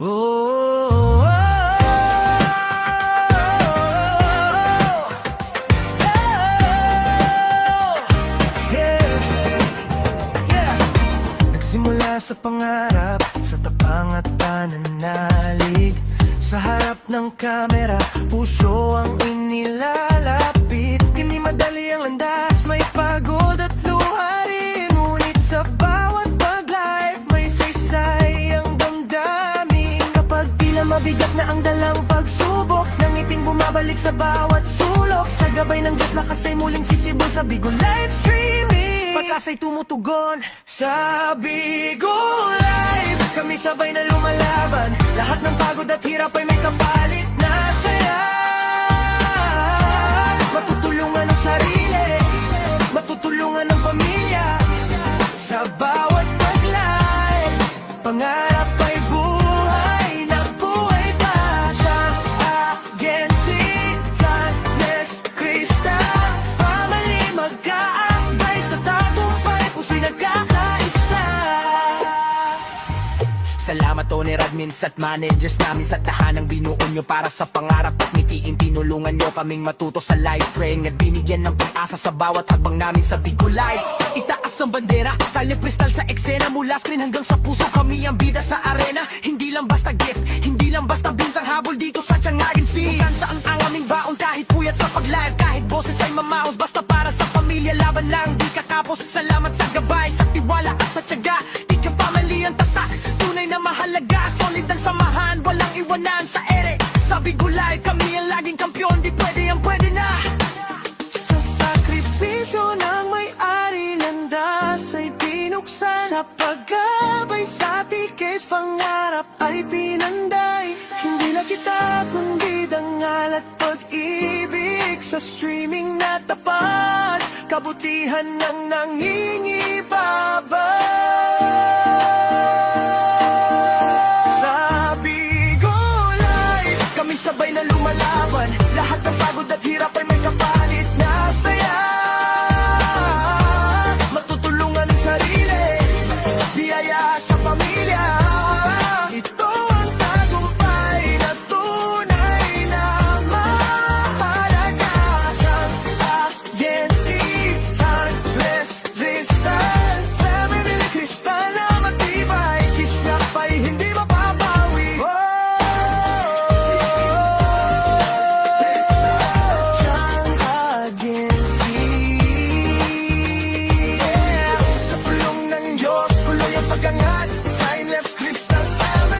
Oh, nagsimula sa pangarap, sa tapang at pananalig. Sa harap ng kamera, puso ang inilalapit. Hindi madali ang landas, may pagod at luha rin. Ngunit sa bawat pag-live, may saysay ang damdamin. Kapag tila mabigat na ang dalang pagsubok, nangiping bumabalik sa bawat sulok. Sa gabay ng Diyos, lakas ay muling sisibol sa Bigo Live Streaming. Pagkasa'y tumutugon sa Bigo Live, kami sabay na lumalaban. Lahat ng pagod at hirap ay may kapalit na saya. Matutulungan ang sarili, matutulungan ang pamilya. Sa bawat pag-live, pangarap ay buhay na buhay pa. Sa Agency, Flatness, Crystal Family, mag-aabay sa tagumpay, puso'y nagkakaisa. Salamat owner, admins at managers namin sa tahanang binuo nyo para sa pangarap at mitiin. Tinulungan nyo kaming matuto sa live training at binigyan ng pag-asa sa bawat hagbang namin sa Bigo Live. Itaas ang bandera, talipristal sa eksena, mula screen hanggang sa puso, kami ang bida sa arena. Hindi lang basta gift, hindi lang basta binsang habol dito sa Tiang Agency. Kansa ang aming baon kahit puyat sa pag-live, kahit boses ay mamaos, basta para sa pamilya. Laban lang, di kakapos. Salamat sa gabay, sa tiwala at sa tiyaga. Ika family ang tatak, tunay na mahalaga. Solid ang samahan, walang iwanan sa ere. Sa Bigo Live, kami ang laging kampyon, di pwede ang pwede na. Sa sakripisyo ng may-ari, landas ay binuksan. Sa paggabay sa tikis, pangarap ay pinanday. Hindi lang kita kundi dangal at pag-ibig. Sa streaming na tapat, kabutihan ng nangingibabay.